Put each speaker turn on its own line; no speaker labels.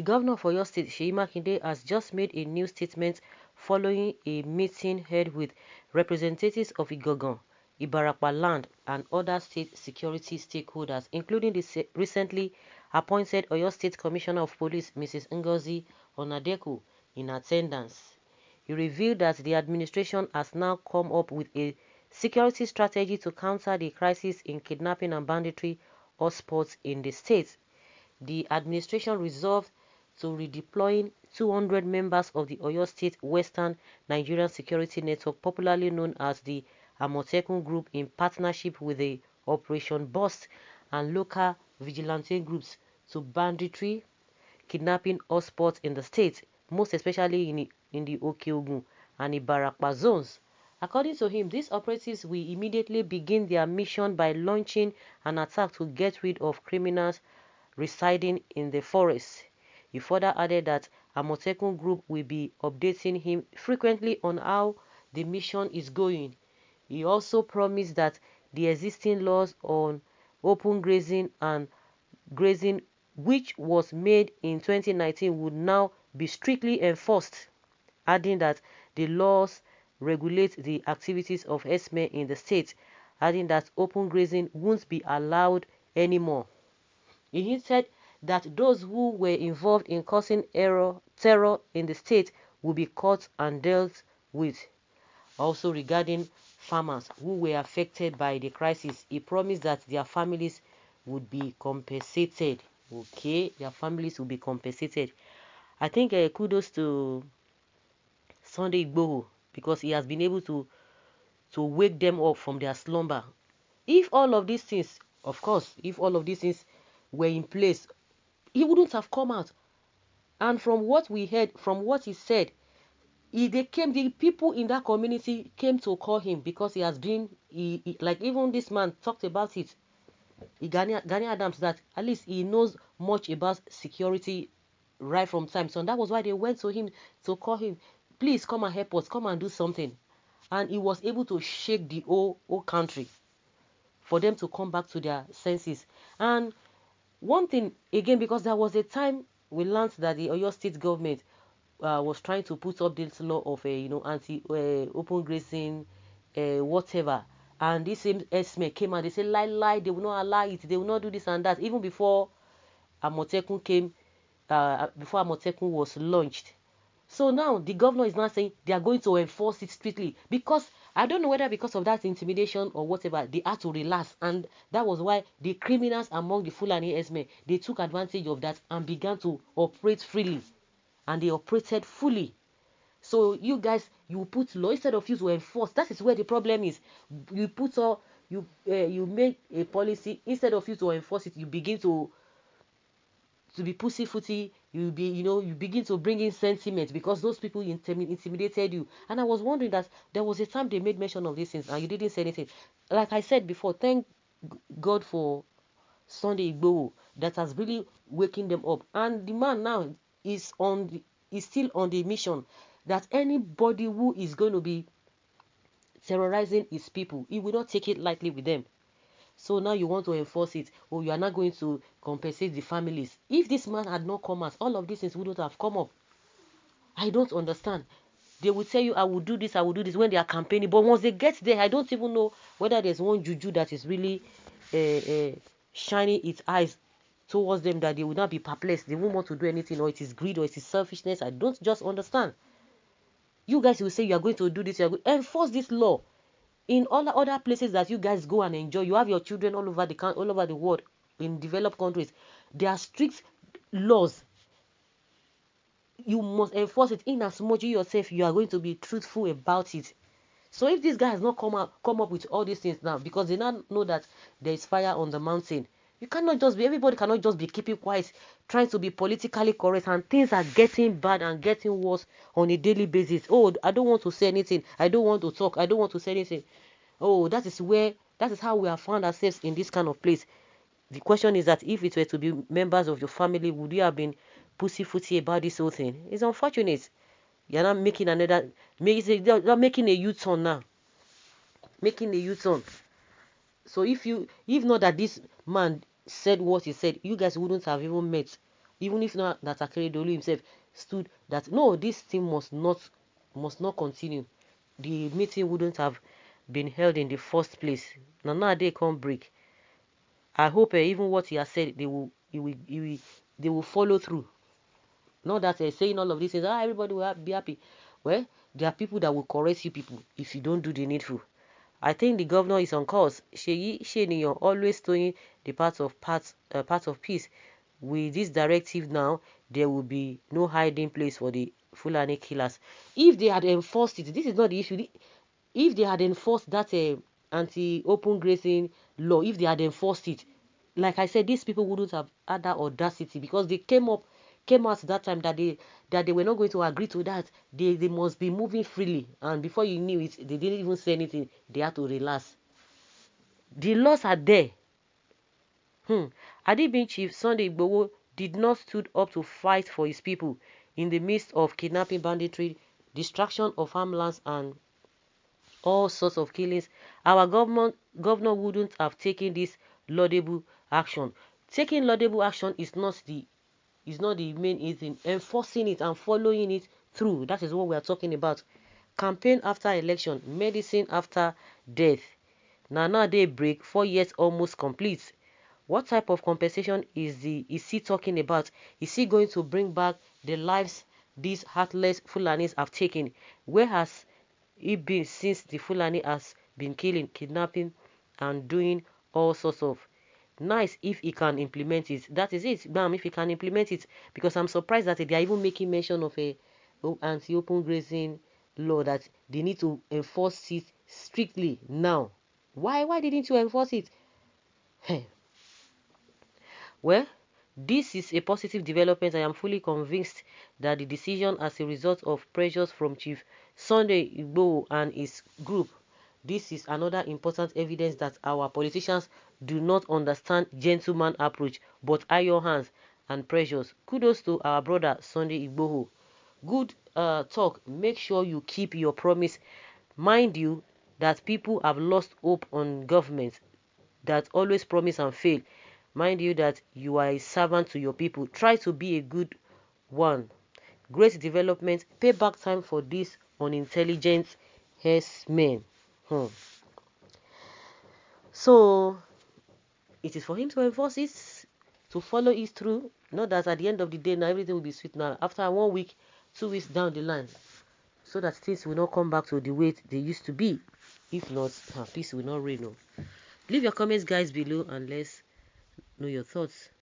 governor of Oyo State, Seyi Makinde, has just made a new statement following a meeting held with representatives of Igangan, Ibarapa land, and other state security stakeholders, including the recently appointed Oyo State Commissioner of Police, Mrs. Ngozi Onadeku, in attendance. He revealed that the administration has now come up with a security strategy to counter the crisis in kidnapping and banditry hotspots in the state. The administration resolved to redeploying 200 members of the Oyo State Western Nigerian Security Network, popularly known as the Amotekun Group, in partnership with the Operation Burst and local vigilante groups to banditry, kidnapping hotspots in the state, most especially in the Okeogun and Ibarapa zones. According to him, these operatives will immediately begin their mission by launching an attack to get rid of criminals residing in the forest. He further added that Amotekun Group will be updating him frequently on how the mission is going. He also promised that the existing laws on open grazing and grazing, which was made in 2019, would now be strictly enforced, adding that the laws regulate the activities of herdsmen in the state, adding that open grazing won't be allowed anymore. He hinted that those who were involved in causing terror in the state will be caught and dealt with. Also, regarding farmers who were affected by the crisis, he promised that their families would be compensated. Okay, their families will be compensated. I think kudos to Sunday Igboho, because he has been able to wake them up from their slumber. If all of these things, of course, if all of these things were in place, he wouldn't have come out. And from what we heard, from what he said, the people in that community came to call him, because he has been, like even this man talked about it, Gani Adams, that at least he knows much about security right from time. So that was why they went to him to call him, please come and help us, come and do something. And he was able to shake the whole country for them to come back to their senses. And one thing again, because there was a time we learned that the Oyo State government was trying to put up this law of anti open grazing, whatever, and this same herdsmen came and they said lie, they will not allow it, they will not do this and that, even before Amotekun came, before Amotekun was launched. So now the governor is now saying they are going to enforce it strictly, because I don't know whether because of that intimidation or whatever, they had to relax, and that was why the criminals among the Fulani herdsmen, they took advantage of that and began to operate freely, and they operated fully. So you guys, you put law instead of you to enforce. That is where the problem is. You put you make a policy instead of you to enforce it. You begin to be pussyfooty. You begin to bring in sentiment, because those people intimidated you. And I was wondering that there was a time they made mention of these things and you didn't say anything. Like I said before, thank God for Sunday Igboho that has really waking them up. And the man now is still on the mission that anybody who is going to be terrorizing his people, he will not take it lightly with them. So now you want to enforce it, or you are not going to compensate the families. If this man had not come out, all of these things wouldn't have come up. I don't understand. They will tell you, I will do this, when they are campaigning. But once they get there, I don't even know whether there's one juju that is really shining its eyes towards them, that they will not be perplexed. They won't want to do anything, or it is greed, or it is selfishness. I don't just understand. You guys will say you are going to do this, you are going to enforce this law. In all other places that you guys go and enjoy, you have your children all over the world, in developed countries. There are strict laws. You must enforce it, in as much you yourself you are going to be truthful about it. So if this guy has not come up with all these things now, because they now know that there is fire on the mountain, everybody cannot just be keeping quiet, trying to be politically correct, and things are getting bad and getting worse on a daily basis. Oh, I don't want to say anything, I don't want to talk, I don't want to say anything. Oh, that is how we have found ourselves in this kind of place. The question is that if it were to be members of your family, would you have been pussyfooty about this whole thing? It's unfortunate. You're not making you're making a U-turn now. Making a U-turn. So if not that this man said what he said, you guys wouldn't have even met. even if not that Akeredolu himself stood that no, this thing must not continue, the meeting wouldn't have been held in the first place. Now they can't break. I hope even what he has said, they will follow through. Not that saying all of these things, everybody will be happy. Well, there are people that will correct you people if you don't do the needful. I think the governor is on course. Sheyi always towing the path of peace. With this directive now, there will be no hiding place for the Fulani killers. If they had enforced it, this is not the issue. If they had enforced that anti-open grazing law, if they had enforced it, like I said, these people wouldn't have had that audacity, because they came out that time that they were not going to agree to that. They must be moving freely, and before you knew it, they didn't even say anything. They had to relax. The laws are there. Adibin Chief Sunday Igboho did not stood up to fight for his people in the midst of kidnapping, banditry, destruction of farmlands, and all sorts of killings. Our governor wouldn't have taken this laudable action. Taking laudable action is not the main thing. Enforcing it and following it through, that is what we are talking about. Campaign after election, medicine after death. Now they break, 4 years almost complete. What type of compensation is he talking about? Is he going to bring back the lives these heartless Fulanis have taken? Where has he been since the Fulani has been killing, kidnapping, and doing all sorts of? Nice if he can implement it. That is it. Bam, if he can implement it. Because I'm surprised that they are even making mention of a anti-open grazing law, that they need to enforce it strictly now. Why didn't you enforce it? Hey. Well, this is a positive development. I am fully convinced that the decision as a result of pressures from Chief Sunday Igboho and his group. This is another important evidence that our politicians do not understand gentleman approach, but iron hands and pressures. Kudos to our brother Sunday Igboho. Good talk. Make sure you keep your promise. Mind you that people have lost hope on government that always promise and fail. Mind you that you are a servant to your people. Try to be a good one. Great development. Payback time for this unintelligent herdsmen. So it is for him to enforce it, to follow it through. Not that at the end of the day now everything will be sweet now. After 1 week, 2 weeks down the line, so that things will not come back to the way they used to be. If not, peace will not reign. Leave your comments, guys, below, and let's know your thoughts.